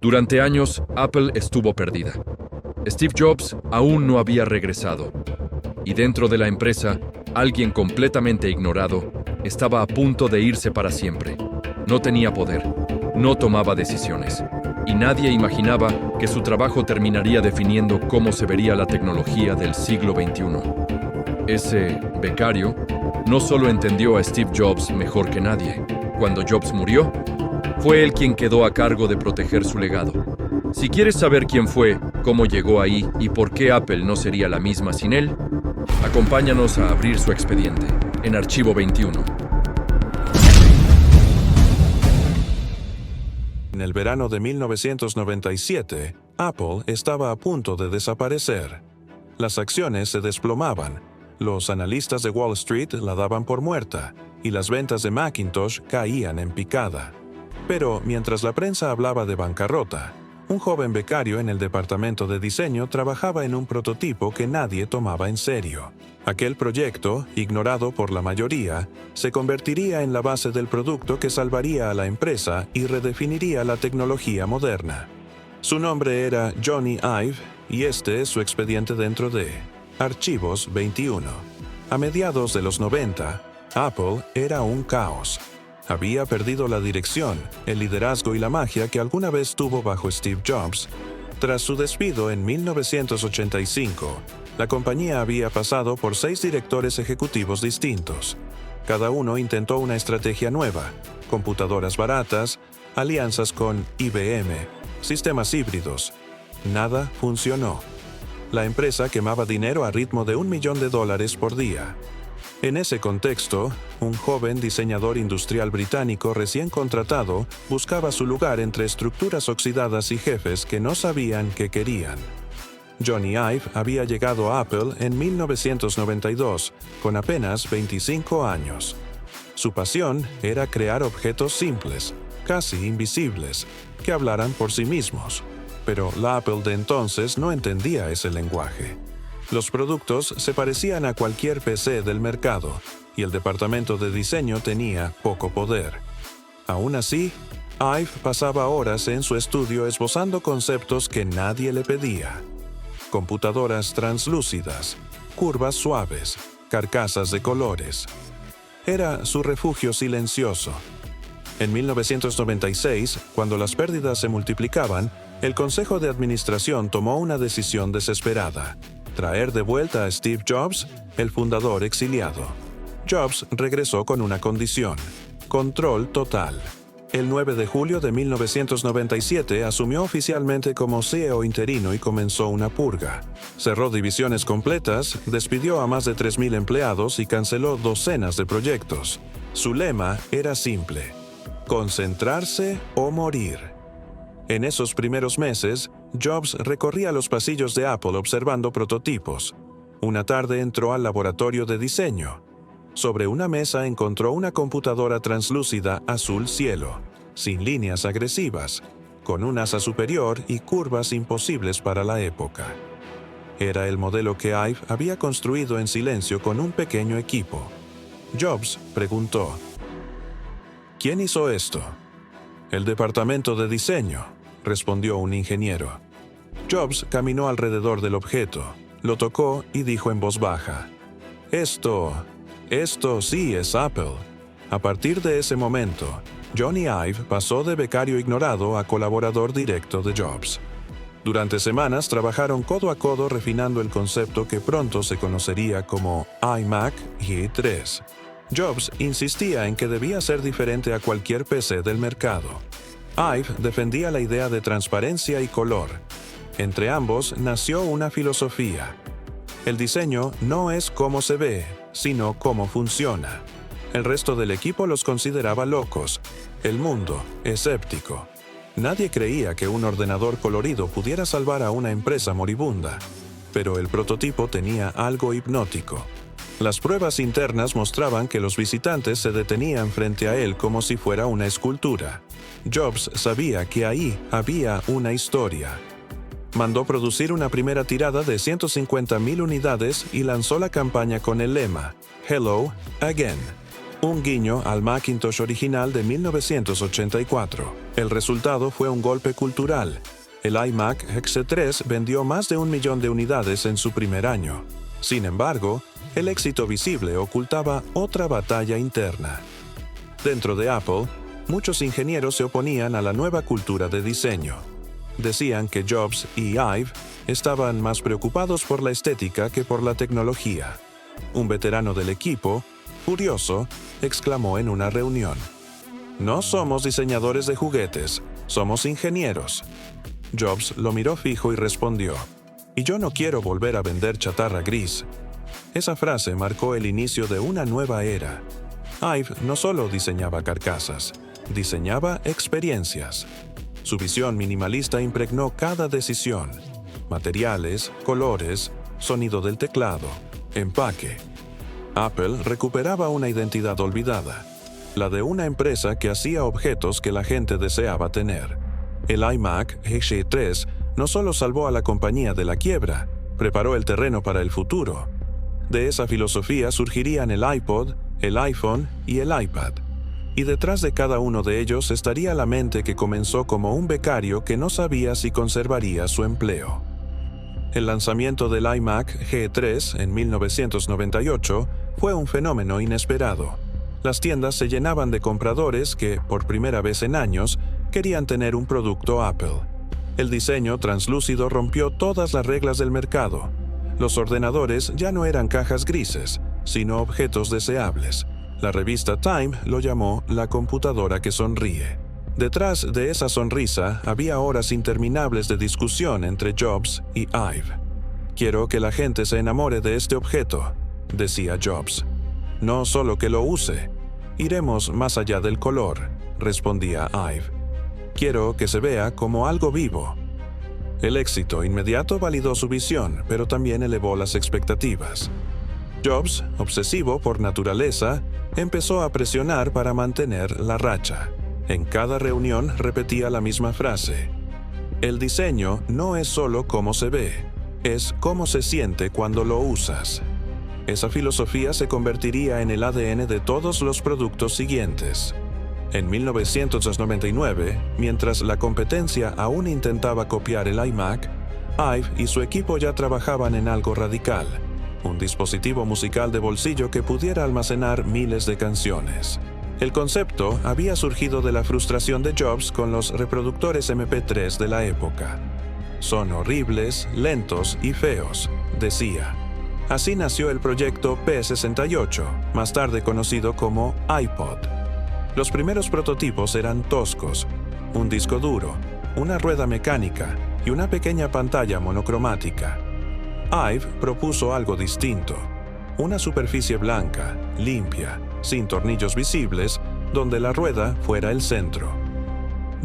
Durante años, Apple estuvo perdida. Steve Jobs aún no había regresado. Y dentro de la empresa, alguien completamente ignorado estaba a punto de irse para siempre. No tenía poder, no tomaba decisiones, y nadie imaginaba que su trabajo terminaría definiendo cómo se vería la tecnología del siglo XXI. Ese becario no solo entendió a Steve Jobs mejor que nadie. Cuando Jobs murió, fue él quien quedó a cargo de proteger su legado. Si quieres saber quién fue, cómo llegó ahí y por qué Apple no sería la misma sin él, acompáñanos a abrir su expediente en Archivo 21. En el verano de 1997, Apple estaba a punto de desaparecer. Las acciones se desplomaban, los analistas de Wall Street la daban por muerta y las ventas de Macintosh caían en picada. Pero mientras la prensa hablaba de bancarrota, un joven becario en el departamento de diseño trabajaba en un prototipo que nadie tomaba en serio. Aquel proyecto, ignorado por la mayoría, se convertiría en la base del producto que salvaría a la empresa y redefiniría la tecnología moderna. Su nombre era Jony Ive y este es su expediente dentro de Archivos 21. A mediados de los 90, Apple era un caos. Había perdido la dirección, el liderazgo y la magia que alguna vez tuvo bajo Steve Jobs. Tras su despido en 1985, la compañía había pasado por 6 directores ejecutivos distintos. Cada uno intentó una estrategia nueva: computadoras baratas, alianzas con IBM, sistemas híbridos. Nada funcionó. La empresa quemaba dinero a ritmo de $1 millón por día. En ese contexto, un joven diseñador industrial británico recién contratado buscaba su lugar entre estructuras oxidadas y jefes que no sabían qué querían. Jony Ive había llegado a Apple en 1992, con apenas 25 años. Su pasión era crear objetos simples, casi invisibles, que hablaran por sí mismos. Pero la Apple de entonces no entendía ese lenguaje. Los productos se parecían a cualquier PC del mercado, y el departamento de diseño tenía poco poder. Aún así, Ive pasaba horas en su estudio esbozando conceptos que nadie le pedía. Computadoras translúcidas, curvas suaves, carcasas de colores. Era su refugio silencioso. En 1996, cuando las pérdidas se multiplicaban, el Consejo de Administración tomó una decisión desesperada: traer de vuelta a Steve Jobs, el fundador exiliado. Jobs regresó con una condición: control total. El 9 de julio de 1997 asumió oficialmente como CEO interino y comenzó una purga. Cerró divisiones completas, despidió a más de 3.000 empleados y canceló docenas de proyectos. Su lema era simple: concentrarse o morir. En esos primeros meses, Jobs recorría los pasillos de Apple observando prototipos. Una tarde entró al laboratorio de diseño. Sobre una mesa encontró una computadora translúcida azul cielo, sin líneas agresivas, con un asa superior y curvas imposibles para la época. Era el modelo que Ive había construido en silencio con un pequeño equipo. Jobs preguntó: ¿quién hizo esto? El departamento de diseño, respondió un ingeniero. Jobs caminó alrededor del objeto, lo tocó y dijo en voz baja: Esto sí es Apple. A partir de ese momento, Jony Ive pasó de becario ignorado a colaborador directo de Jobs. Durante semanas trabajaron codo a codo refinando el concepto que pronto se conocería como iMac i3. Jobs insistía en que debía ser diferente a cualquier PC del mercado. Ive defendía la idea de transparencia y color. Entre ambos nació una filosofía: el diseño no es cómo se ve, sino cómo funciona. El resto del equipo los consideraba locos, el mundo escéptico. Nadie creía que un ordenador colorido pudiera salvar a una empresa moribunda, pero el prototipo tenía algo hipnótico. Las pruebas internas mostraban que los visitantes se detenían frente a él como si fuera una escultura. Jobs sabía que ahí había una historia. Mandó producir una primera tirada de 150.000 unidades y lanzó la campaña con el lema: Hello Again. un guiño al Macintosh original de 1984. El resultado fue un golpe cultural. El iMac GC3 vendió más de 1 millón de unidades en su primer año. Sin embargo, el éxito visible ocultaba otra batalla interna. Dentro de Apple, muchos ingenieros se oponían a la nueva cultura de diseño. Decían que Jobs y Ive estaban más preocupados por la estética que por la tecnología. Un veterano del equipo, furioso, exclamó en una reunión: "No somos diseñadores de juguetes, somos ingenieros". Jobs lo miró fijo y respondió: "Y yo no quiero volver a vender chatarra gris". Esa frase marcó el inicio de una nueva era. Ive no solo diseñaba carcasas, diseñaba experiencias. Su visión minimalista impregnó cada decisión: materiales, colores, sonido del teclado, empaque. Apple recuperaba una identidad olvidada, la de una empresa que hacía objetos que la gente deseaba tener. El iMac GC3 no solo salvó a la compañía de la quiebra, preparó el terreno para el futuro. De esa filosofía surgirían el iPod, el iPhone y el iPad. Y detrás de cada uno de ellos estaría la mente que comenzó como un becario que no sabía si conservaría su empleo. El lanzamiento del iMac G3 en 1998 fue un fenómeno inesperado. Las tiendas se llenaban de compradores que, por primera vez en años, querían tener un producto Apple. El diseño translúcido rompió todas las reglas del mercado. Los ordenadores ya no eran cajas grises, sino objetos deseables. La revista Time lo llamó la computadora que sonríe. Detrás de esa sonrisa había horas interminables de discusión entre Jobs y Ive. "Quiero que la gente se enamore de este objeto", decía Jobs. "No solo que lo use. Iremos más allá del color", respondía Ive. "Quiero que se vea como algo vivo". El éxito inmediato validó su visión, pero también elevó las expectativas. Jobs, obsesivo por naturaleza, empezó a presionar para mantener la racha. En cada reunión repetía la misma frase: "El diseño no es solo cómo se ve, es cómo se siente cuando lo usas". Esa filosofía se convertiría en el ADN de todos los productos siguientes. En 1999, mientras la competencia aún intentaba copiar el iMac, Ive y su equipo ya trabajaban en algo radical: un dispositivo musical de bolsillo que pudiera almacenar miles de canciones. El concepto había surgido de la frustración de Jobs con los reproductores MP3 de la época. "Son horribles, lentos y feos", decía. Así nació el proyecto P68, más tarde conocido como iPod. Los primeros prototipos eran toscos: un disco duro, una rueda mecánica y una pequeña pantalla monocromática. Ive propuso algo distinto: una superficie blanca, limpia, sin tornillos visibles, donde la rueda fuera el centro.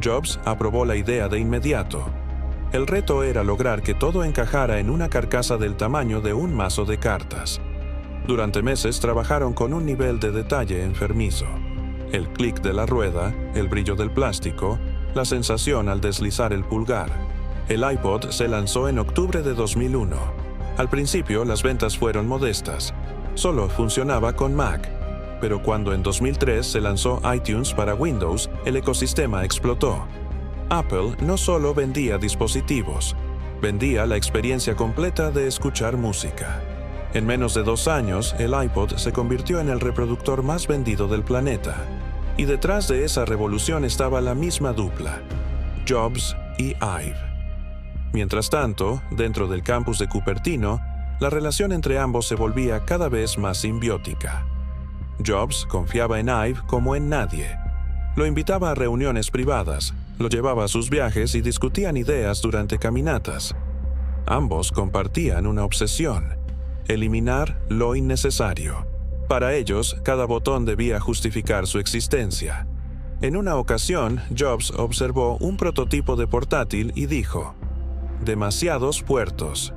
Jobs aprobó la idea de inmediato. El reto era lograr que todo encajara en una carcasa del tamaño de un mazo de cartas. Durante meses trabajaron con un nivel de detalle enfermizo. El clic de la rueda, el brillo del plástico, la sensación al deslizar el pulgar. El iPod se lanzó en octubre de 2001. Al principio las ventas fueron modestas. Solo funcionaba con Mac. Pero cuando en 2003 se lanzó iTunes para Windows, el ecosistema explotó. Apple no solo vendía dispositivos, vendía la experiencia completa de escuchar música. En menos de 2 años, el iPod se convirtió en el reproductor más vendido del planeta. Y detrás de esa revolución estaba la misma dupla: Jobs y Ive. Mientras tanto, dentro del campus de Cupertino, la relación entre ambos se volvía cada vez más simbiótica. Jobs confiaba en Ive como en nadie. Lo invitaba a reuniones privadas, lo llevaba a sus viajes y discutían ideas durante caminatas. Ambos compartían una obsesión: eliminar lo innecesario. Para ellos, cada botón debía justificar su existencia. En una ocasión, Jobs observó un prototipo de portátil y dijo: "Demasiados puertos".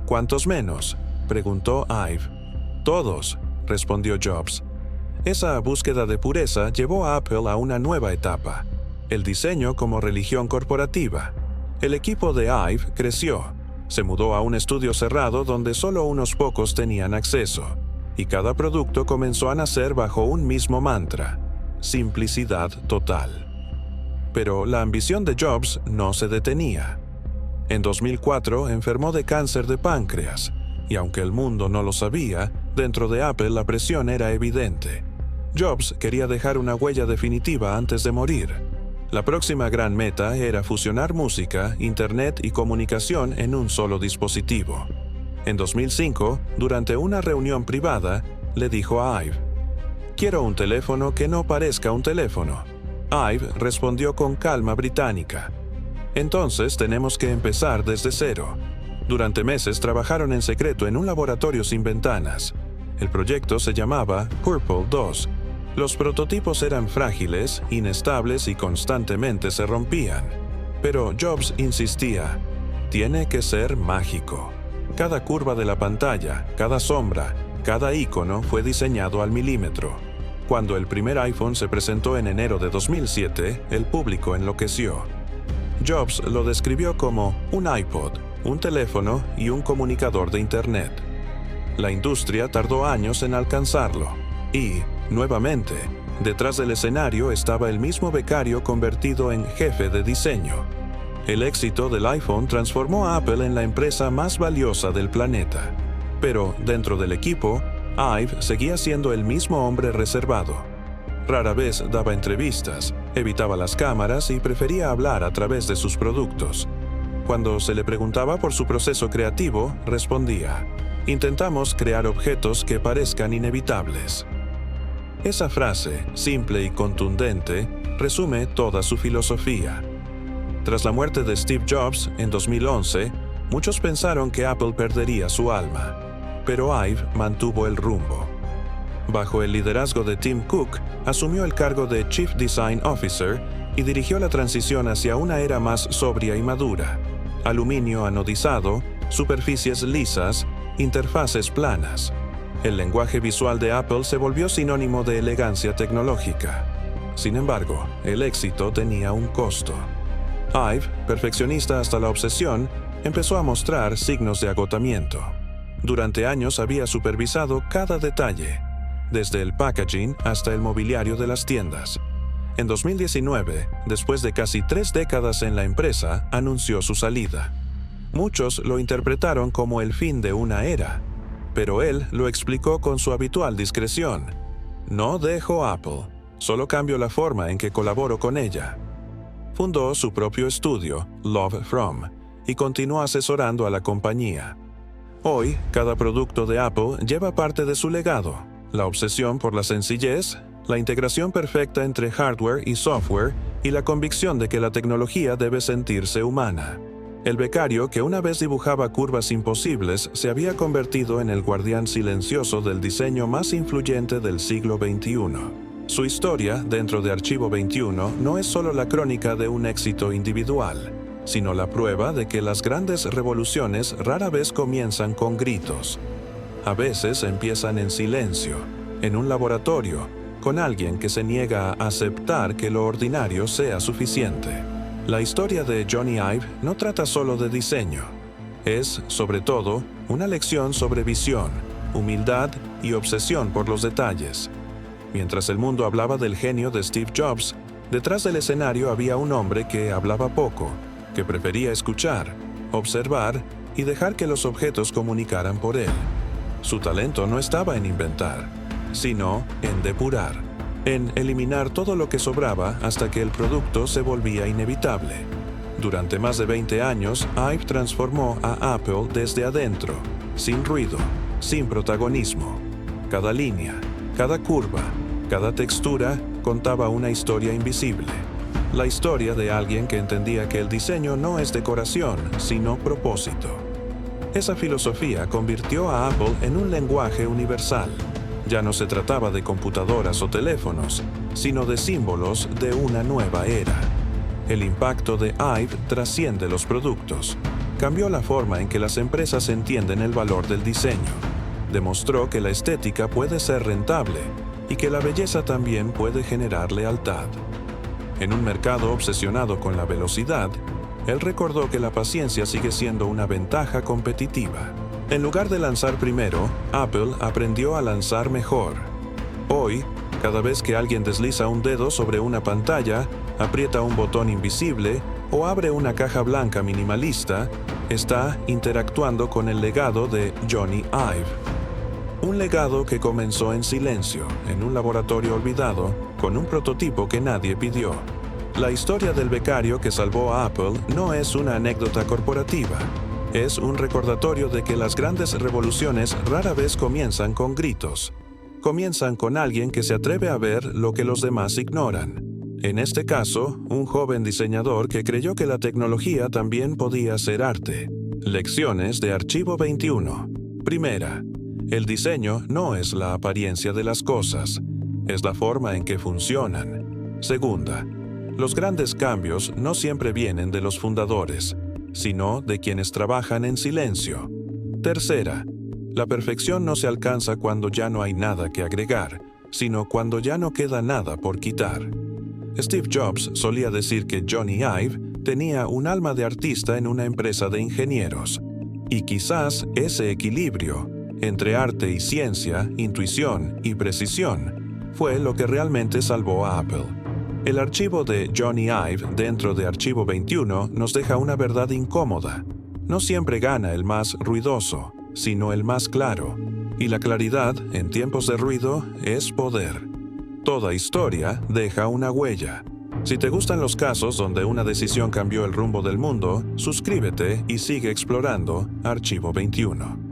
"¿Cuántos menos?", preguntó Ive. "Todos", respondió Jobs. Esa búsqueda de pureza llevó a Apple a una nueva etapa: el diseño como religión corporativa. El equipo de Ive creció. Se mudó a un estudio cerrado donde solo unos pocos tenían acceso. y cada producto comenzó a nacer bajo un mismo mantra: simplicidad total. Pero la ambición de Jobs no se detenía. En 2004 enfermó de cáncer de páncreas, y aunque el mundo no lo sabía, dentro de Apple la presión era evidente. Jobs quería dejar una huella definitiva antes de morir. La próxima gran meta era fusionar música, internet y comunicación en un solo dispositivo. En 2005, durante una reunión privada, le dijo a Ive: «Quiero un teléfono que no parezca un teléfono». Ive respondió con calma británica: «Entonces tenemos que empezar desde cero». Durante meses trabajaron en secreto en un laboratorio sin ventanas. El proyecto se llamaba Purple 2. Los prototipos eran frágiles, inestables y constantemente se rompían. Pero Jobs insistía: «Tiene que ser mágico». Cada curva de la pantalla, cada sombra, cada icono fue diseñado al milímetro. Cuando el primer iPhone se presentó en enero de 2007, el público enloqueció. Jobs lo describió como un iPod, un teléfono y un comunicador de Internet. La industria tardó años en alcanzarlo. Y, nuevamente, detrás del escenario estaba el mismo becario convertido en jefe de diseño. El éxito del iPhone transformó a Apple en la empresa más valiosa del planeta. Pero, dentro del equipo, Ive seguía siendo el mismo hombre reservado. Rara vez daba entrevistas, evitaba las cámaras y prefería hablar a través de sus productos. Cuando se le preguntaba por su proceso creativo, respondía: «Intentamos crear objetos que parezcan inevitables». Esa frase, simple y contundente, resume toda su filosofía. Tras la muerte de Steve Jobs en 2011, muchos pensaron que Apple perdería su alma. Pero Ive mantuvo el rumbo. Bajo el liderazgo de Tim Cook, asumió el cargo de Chief Design Officer y dirigió la transición hacia una era más sobria y madura: aluminio anodizado, superficies lisas, interfaces planas. El lenguaje visual de Apple se volvió sinónimo de elegancia tecnológica. Sin embargo, el éxito tenía un costo. Ive, perfeccionista hasta la obsesión, empezó a mostrar signos de agotamiento. Durante años había supervisado cada detalle, desde el packaging hasta el mobiliario de las tiendas. En 2019, después de casi 3 décadas en la empresa, anunció su salida. Muchos lo interpretaron como el fin de una era, pero él lo explicó con su habitual discreción: «No dejo Apple, solo cambio la forma en que colaboro con ella». Fundó su propio estudio, Love From, y continuó asesorando a la compañía. Hoy, cada producto de Apple lleva parte de su legado: la obsesión por la sencillez, la integración perfecta entre hardware y software y la convicción de que la tecnología debe sentirse humana. El becario que una vez dibujaba curvas imposibles se había convertido en el guardián silencioso del diseño más influyente del siglo XXI. Su historia, dentro de Archivo 21, no es solo la crónica de un éxito individual, sino la prueba de que las grandes revoluciones rara vez comienzan con gritos. A veces empiezan en silencio, en un laboratorio, con alguien que se niega a aceptar que lo ordinario sea suficiente. La historia de Johnny Ive no trata solo de diseño. Es, sobre todo, una lección sobre visión, humildad y obsesión por los detalles. Mientras el mundo hablaba del genio de Steve Jobs, detrás del escenario había un hombre que hablaba poco, que prefería escuchar, observar y dejar que los objetos comunicaran por él. Su talento no estaba en inventar, sino en depurar, en eliminar todo lo que sobraba hasta que el producto se volvía inevitable. Durante más de 20 años, Ive transformó a Apple desde adentro, sin ruido, sin protagonismo. Cada línea, cada curva, cada textura contaba una historia invisible. La historia de alguien que entendía que el diseño no es decoración, sino propósito. Esa filosofía convirtió a Apple en un lenguaje universal. Ya no se trataba de computadoras o teléfonos, sino de símbolos de una nueva era. El impacto de Ive trasciende los productos. Cambió la forma en que las empresas entienden el valor del diseño. Demostró que la estética puede ser rentable y que la belleza también puede generar lealtad. En un mercado obsesionado con la velocidad, él recordó que la paciencia sigue siendo una ventaja competitiva. En lugar de lanzar primero, Apple aprendió a lanzar mejor. Hoy, cada vez que alguien desliza un dedo sobre una pantalla, aprieta un botón invisible o abre una caja blanca minimalista, está interactuando con el legado de Johnny Ive. Un legado que comenzó en silencio, en un laboratorio olvidado, con un prototipo que nadie pidió. La historia del becario que salvó a Apple no es una anécdota corporativa. Es un recordatorio de que las grandes revoluciones rara vez comienzan con gritos. Comienzan con alguien que se atreve a ver lo que los demás ignoran. En este caso, un joven diseñador que creyó que la tecnología también podía ser arte. Lecciones de Archivo 21. Primera, el diseño no es la apariencia de las cosas, es la forma en que funcionan. Segunda, los grandes cambios no siempre vienen de los fundadores, sino de quienes trabajan en silencio. Tercera, la perfección no se alcanza cuando ya no hay nada que agregar, sino cuando ya no queda nada por quitar. Steve Jobs solía decir que Johnny Ive tenía un alma de artista en una empresa de ingenieros. Y quizás ese equilibrio entre arte y ciencia, intuición y precisión, fue lo que realmente salvó a Apple. El archivo de Johnny Ive dentro de Archivo 21 nos deja una verdad incómoda. No siempre gana el más ruidoso, sino el más claro. Y la claridad, en tiempos de ruido, es poder. Toda historia deja una huella. Si te gustan los casos donde una decisión cambió el rumbo del mundo, suscríbete y sigue explorando Archivo 21.